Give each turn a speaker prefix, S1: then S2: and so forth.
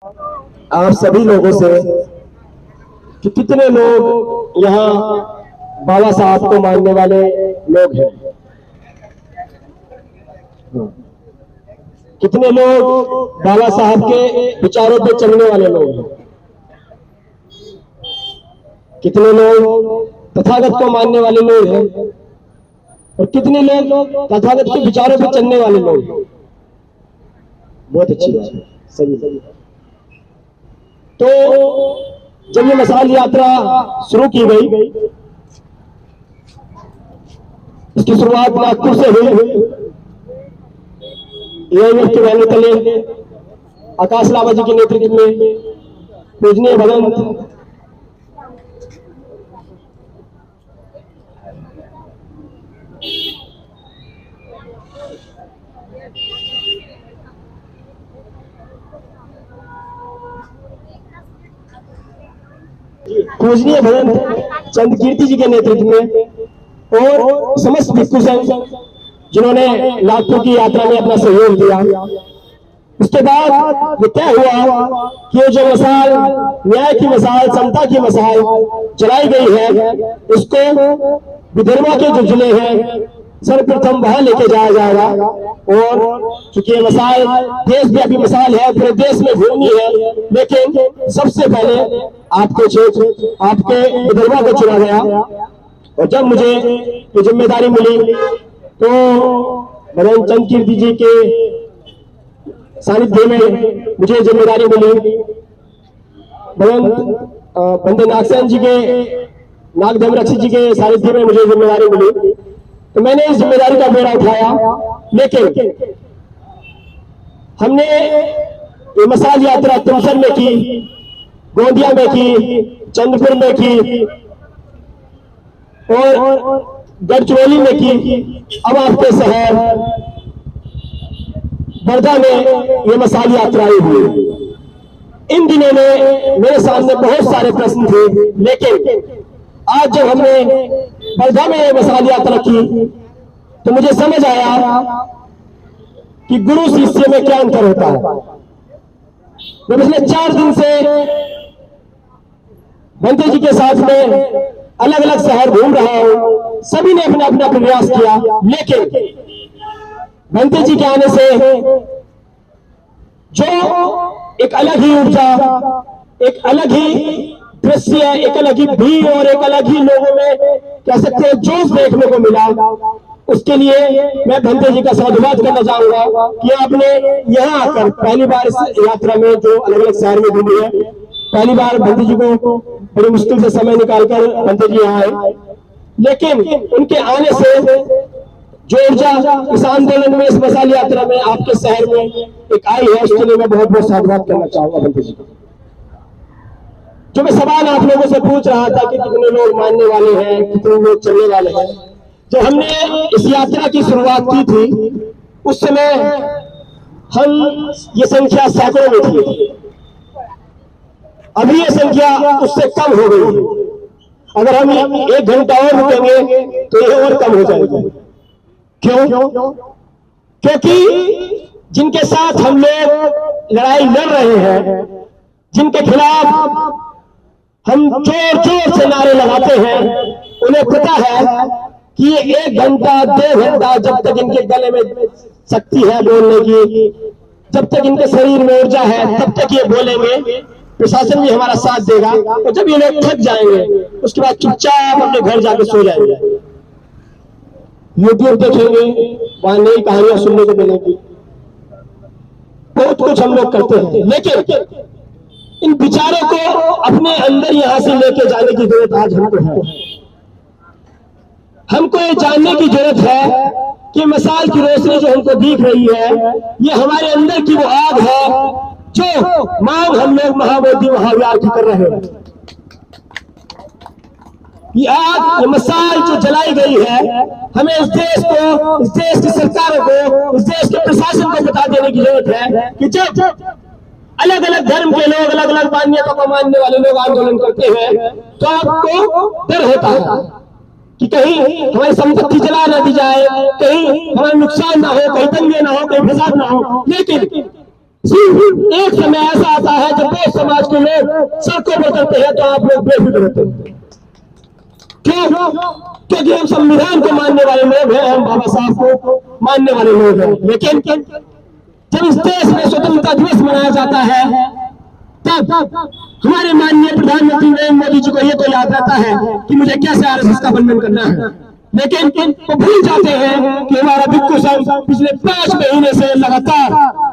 S1: आप सभी लोगों से कि कितने लोग यहाँ बाबा साहब को मानने वाले लोग हैं, कितने लोग बाबा साहब के विचारों पे चलने वाले लोग हैं, कितने लोग तथागत को मानने वाले लोग हैं और कितने लोग तथागत के विचारों पे चलने वाले लोग हैं। बहुत अच्छी बात है, सही। तो जब ये मसाल यात्रा शुरू की गई, इसकी शुरुआत नागपुर से हुई। AIF के बैनर तले आकाश लामा जी के नेतृत्व में पूजनीय भगवंत पूजनीय भगवंत चंद कीर्ति जी के नेतृत्व में और समस्त भिक्षु संघ जिन्होंने नागपुर की यात्रा में अपना सहयोग दिया। उसके बाद ये तय हुआ कि जो मसाल न्याय की मसाल, समता की मसाल जलाई गई है, उसको विदर्भा के जो जिले हैं सर्वप्रथम वहां लेके जाया जाएगा। और चूंकि ये मसाल देशव्यापी मसाल है, पूरे देश में घूमनी है, लेकिन सबसे पहले आपके विदर्भा को चुना गया। और जब मुझे ये जिम्मेदारी मिली तो भगवान चंद कीर्ति जी के सानिध्य में मुझे जिम्मेदारी मिली। भगवान पंडित नागसेन जी के, नागधम रक्षित जी के सानिध्य में मुझे जिम्मेदारी मिली। तो मैंने इस जिम्मेदारी का बेड़ा उठाया, लेकिन हमने ये मसाल यात्रा तुमसर में की, गोंदिया में की, चंद्रपुर में की और गढ़चिरौली में की। अब आपके शहर वर्धा में ये मसाल यात्राएं हुई। इन दिनों में मेरे सामने बहुत सारे प्रश्न थे, लेकिन आज जब हमने वर्धा में ये मसाल यात्रा की तो मुझे समझ आया कि गुरु शिष्य में क्या अंतर होता है। मैं पिछले 4 दिन से बंते जी के साथ में अलग अलग शहर घूम रहा हूं। सभी ने अपना अपना प्रयास किया, लेकिन बंते जी के आने से जो एक अलग ही ऊर्जा, एक अलग ही दृश्य, एक अलग ही भीड़ और एक अलग ही लोगों में कह सकते हैं जोश देखने को मिला, उसके लिए मैं भंते जी का साधुवाद करना चाहूंगा कि आपने यहाँ आकर पहली बार इस यात्रा में जो अलग अलग शहर में घूमी है, पहली बार भंते जी को बड़ी मुश्किल से समय निकालकर भंते जी यहाँ आए, लेकिन उनके आने से जो ऊर्जा इस आंदोलन में, इस मसाल यात्रा में आपके शहर में एक आई है, उसके लिए मैं बहुत बहुत साधुवाद करना चाहूंगा भंते जी को। जो मैं सवाल आप लोगों से पूछ रहा था कि कितने लोग मानने वाले हैं, कितने लोग चलने वाले हैं, जब हमने इस यात्रा की शुरुआत की थी उस समय हम ये संख्या सैकड़ों में थी। अभी ये संख्या उससे कम हो गई है। अगर हम 1 घंटा और रुकेंगे तो ये और कम हो जाएगी। क्यों? क्योंकि जिनके साथ हम लोग लड़ाई लड़ रहे हैं, जिनके खिलाफ हम जोर जोर से नारे लगाते हैं, उन्हें पता है कि 1 घंटा 1.5 घंटा जब तक इनके गले में शक्ति है बोलने की, जब तक इनके शरीर में ऊर्जा है, तब तक ये बोलेंगे। प्रशासन भी हमारा साथ देगा। और जब ये लोग थक जाएंगे उसके बाद चुपचाप अपने घर जाके सो जाएंगे। यूट्यूब देखेंगे, वहां नई कहानियां सुनने को मिलेगी, बहुत कुछ हम लोग करते हैं, लेकिन इन विचारों को अपने अंदर यहां से लेके जाने की जरूरत आज हमको है। हमको ये जानने की जरूरत है कि मसाल की रोशनी जो हमको दिख रही है, ये हमारे अंदर की वो आग है जो मांग हम लोग महाबोधि महाव्यार की कर रहे हैं। ये आग, ये मसाल जो जलाई गई है, हमें इस देश को, इस देश की सरकारों को, इस देश के प्रशासन को बता देने की जरूरत है कि जब अलग अलग धर्म के लोग, अलग अलग मान्यता को मानने वाले लोग आंदोलन करते हैं तो आपको डर होता है कि कहीं हमारी संपत्ति जला न दी जाए, कहीं हमारा नुकसान ना हो, कहीं दंगे ना हो, कहीं फसाद ना हो। लेकिन सिर्फ एक समय ऐसा आता है जब देश समाज के लोग सड़कों पर चलते हैं तो आप लोग बेफिक्र रहते हैं। क्यों? क्योंकि हम संविधान को मानने वाले लोग हैं, हम बाबा साहब को मानने वाले लोग हैं। लेकिन जब इस देश में स्वतंत्रता दिवस मनाया जाता है तब हमारे माननीय प्रधानमंत्री नरेंद्र मोदी जी को ये तो याद रहता है कि मुझे कैसे आरएसएस का बंधन करना है, लेकिन वो भूल जाते हैं कि हमारा भिक्खू संघ पिछले 5 महीने से लगातार